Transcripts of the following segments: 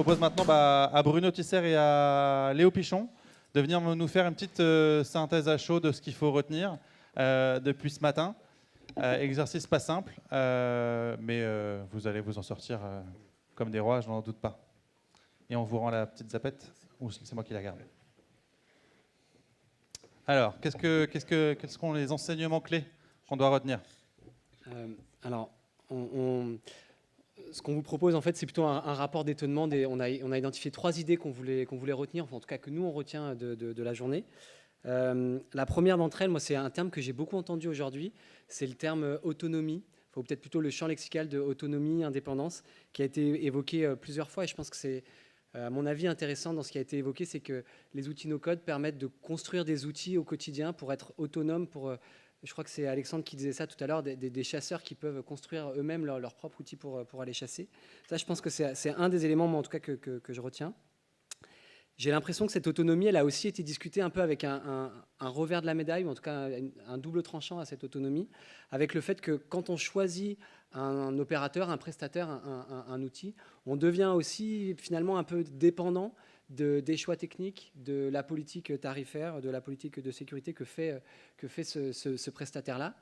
propose maintenant à Bruno Tisser et à Léo Pichon de venir nous faire une petite synthèse à chaud de ce qu'il faut retenir depuis ce matin. Exercice pas simple, mais vous allez vous en sortir comme des rois, je n'en doute pas. Et on vous rend la petite zapette, ou c'est moi qui la garde. Alors, quels seront les enseignements clés qu'on doit retenir? Alors, ce qu'on vous propose, en fait, c'est plutôt un rapport d'étonnement. On a identifié 3 idées qu'on voulait retenir, enfin, en tout cas que nous, on retient de la journée. La première d'entre elles, moi, c'est un terme que j'ai beaucoup entendu aujourd'hui, c'est le terme autonomie, ou peut-être plutôt le champ lexical de autonomie, indépendance, qui a été évoqué plusieurs fois, et je pense que c'est, à mon avis, intéressant dans ce qui a été évoqué, c'est que les outils no-code permettent de construire des outils au quotidien pour être autonomes, je crois que c'est Alexandre qui disait ça tout à l'heure, des chasseurs qui peuvent construire eux-mêmes leur propre outil pour aller chasser. Ça, je pense que c'est un des éléments, moi, en tout cas, que je retiens. J'ai l'impression que cette autonomie, elle a aussi été discutée un peu avec un revers de la médaille, ou en tout cas un double tranchant à cette autonomie, avec le fait que quand on choisit un opérateur, un prestataire, un outil, on devient aussi finalement un peu dépendant des choix techniques, de la politique tarifaire, de la politique de sécurité que fait ce prestataire-là.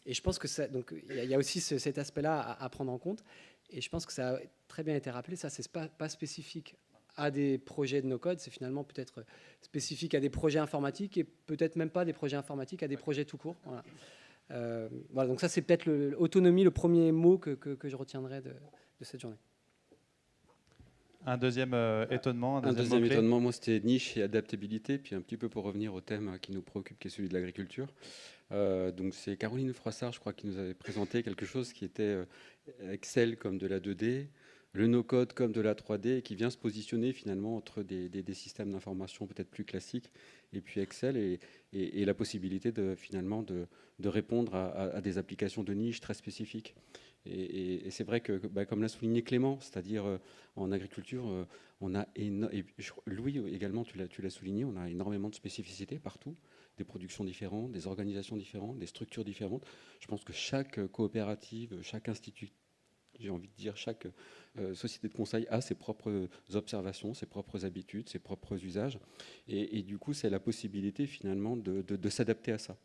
Et je pense que ça, donc il y a aussi cet aspect-là à prendre en compte. Et je pense que ça a très bien été rappelé. Ça, c'est pas spécifique à des projets de no-code, c'est finalement peut-être spécifique à des projets informatiques et peut-être même pas des projets informatiques, à des projets tout court. Voilà. Voilà, donc ça, c'est peut-être l'autonomie, le premier mot que je retiendrai de cette journée. Un deuxième étonnement. Un deuxième étonnement, moi, c'était niche et adaptabilité, puis un petit peu pour revenir au thème qui nous préoccupe, qui est celui de l'agriculture. Donc c'est Caroline Froissart, je crois, qui nous avait présenté quelque chose qui était Excel comme de la 2D, le no-code comme de la 3D, qui vient se positionner finalement entre des systèmes d'information peut-être plus classiques et puis Excel et la possibilité finalement de répondre à des applications de niche très spécifiques. Et c'est vrai que, comme l'a souligné Clément, c'est-à-dire en agriculture, on a Louis également, tu l'as souligné, on a énormément de spécificités partout, des productions différentes, des organisations différentes, des structures différentes. Je pense que chaque coopérative, chaque institut, j'ai envie de dire, chaque société de conseil a ses propres observations, ses propres habitudes, ses propres usages. Et du coup, c'est la possibilité finalement de s'adapter à ça.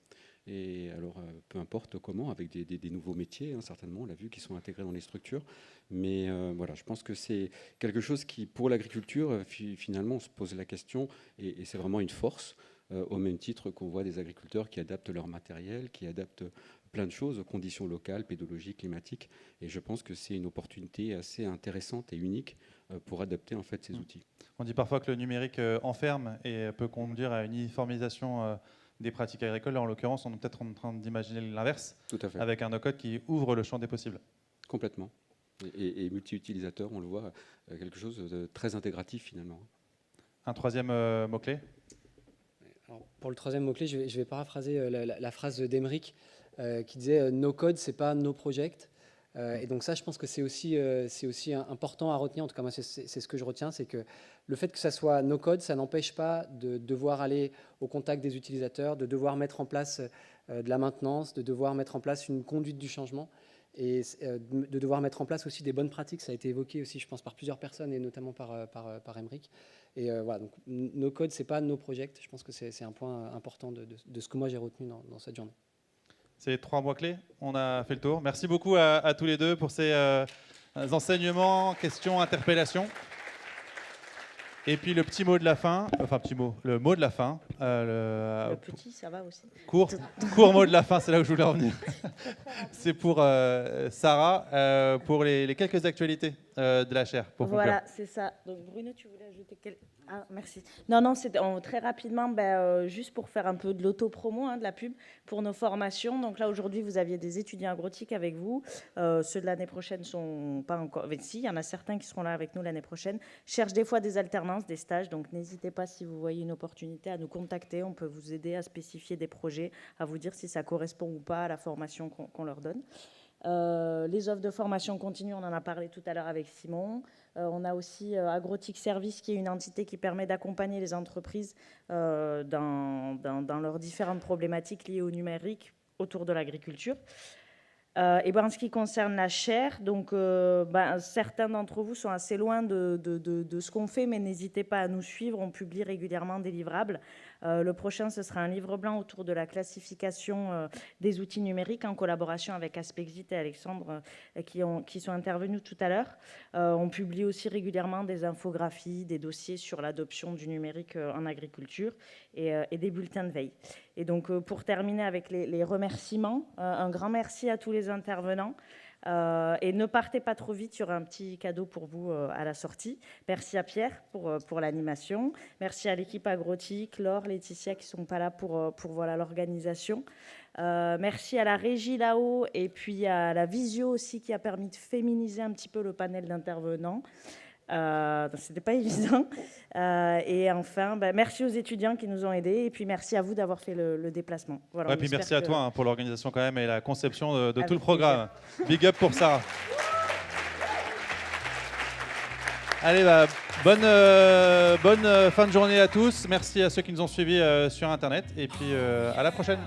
Et alors, peu importe comment, avec des nouveaux métiers, hein, certainement, on l'a vu, qui sont intégrés dans les structures. Mais voilà, je pense que c'est quelque chose qui, pour l'agriculture, finalement, on se pose la question, et c'est vraiment une force, au même titre qu'on voit des agriculteurs qui adaptent leur matériel, qui adaptent plein de choses aux conditions locales, pédologiques, climatiques. Et je pense que c'est une opportunité assez intéressante et unique pour adapter en fait ces outils. On dit parfois que le numérique enferme et peut conduire à une uniformisation des pratiques agricoles. En l'occurrence, on est peut-être en train d'imaginer l'inverse, avec un no-code qui ouvre le champ des possibles. Complètement. Et multi-utilisateur, on le voit, quelque chose de très intégratif finalement. Un troisième mot-clé? Alors, pour le troisième mot-clé, je vais paraphraser la phrase d'Emeric qui disait « no code, c'est pas no project ». Et donc ça, je pense que c'est aussi important à retenir. En tout cas, moi, c'est ce que je retiens, c'est que le fait que ça soit no code, ça n'empêche pas de devoir aller au contact des utilisateurs, de devoir mettre en place de la maintenance, de devoir mettre en place une conduite du changement et de devoir mettre en place aussi des bonnes pratiques. Ça a été évoqué aussi, je pense, par plusieurs personnes et notamment par Emeric. Et voilà, donc no code, c'est pas no project. Je pense que c'est un point important de ce que moi j'ai retenu dans cette journée. C'est 3 mots clés. On a fait le tour. Merci beaucoup à tous les deux pour ces enseignements, questions, interpellations. Et puis le petit mot de la fin, enfin petit mot, le mot de la fin. Le petit, ça va aussi. Court mot de la fin, c'est là où je voulais en venir. C'est pour Sarah, pour les quelques actualités de la chaire. Voilà, c'est ça. Donc Bruno, tu voulais ajouter quelque... Ah, merci. Non, c'est très rapidement, juste pour faire un peu de l'auto-promo, de la pub pour nos formations. Donc là, aujourd'hui, vous aviez des étudiants agrotiques avec vous. Ceux de l'année prochaine sont pas encore... Mais si, il y en a certains qui seront là avec nous l'année prochaine. Cherchent des fois des alternances, des stages. Donc n'hésitez pas, si vous voyez une opportunité, à nous contacter. On peut vous aider à spécifier des projets, à vous dire si ça correspond ou pas à la formation qu'on leur donne. Les offres de formation continue, on en a parlé tout à l'heure avec Simon. On a aussi Agrotic Service, qui est une entité qui permet d'accompagner les entreprises dans leurs différentes problématiques liées au numérique autour de l'agriculture. Et ben, en ce qui concerne la chaire, donc, certains d'entre vous sont assez loin de ce qu'on fait, mais n'hésitez pas à nous suivre. On publie régulièrement des livrables. Le prochain, ce sera un livre blanc autour de la classification des outils numériques en collaboration avec Aspexit et Alexandre qui sont intervenus tout à l'heure. On publie aussi régulièrement des infographies, des dossiers sur l'adoption du numérique en agriculture et des bulletins de veille. Et donc, pour terminer avec les remerciements, un grand merci à tous les intervenants. Et ne partez pas trop vite, il y aura un petit cadeau pour vous à la sortie. Merci à Pierre pour l'animation. Merci à l'équipe Agrotique, Laure, Laetitia qui ne sont pas là pour voilà, l'organisation. Merci à la régie là-haut et puis à la visio aussi qui a permis de féminiser un petit peu le panel d'intervenants. C'était pas évident. Et enfin, merci aux étudiants qui nous ont aidés et puis merci à vous d'avoir fait le déplacement. Voilà, et puis merci à toi pour l'organisation quand même et la conception de tout le programme. Big up pour Sarah. Allez, bonne fin de journée à tous. Merci à ceux qui nous ont suivis sur Internet et puis à la prochaine.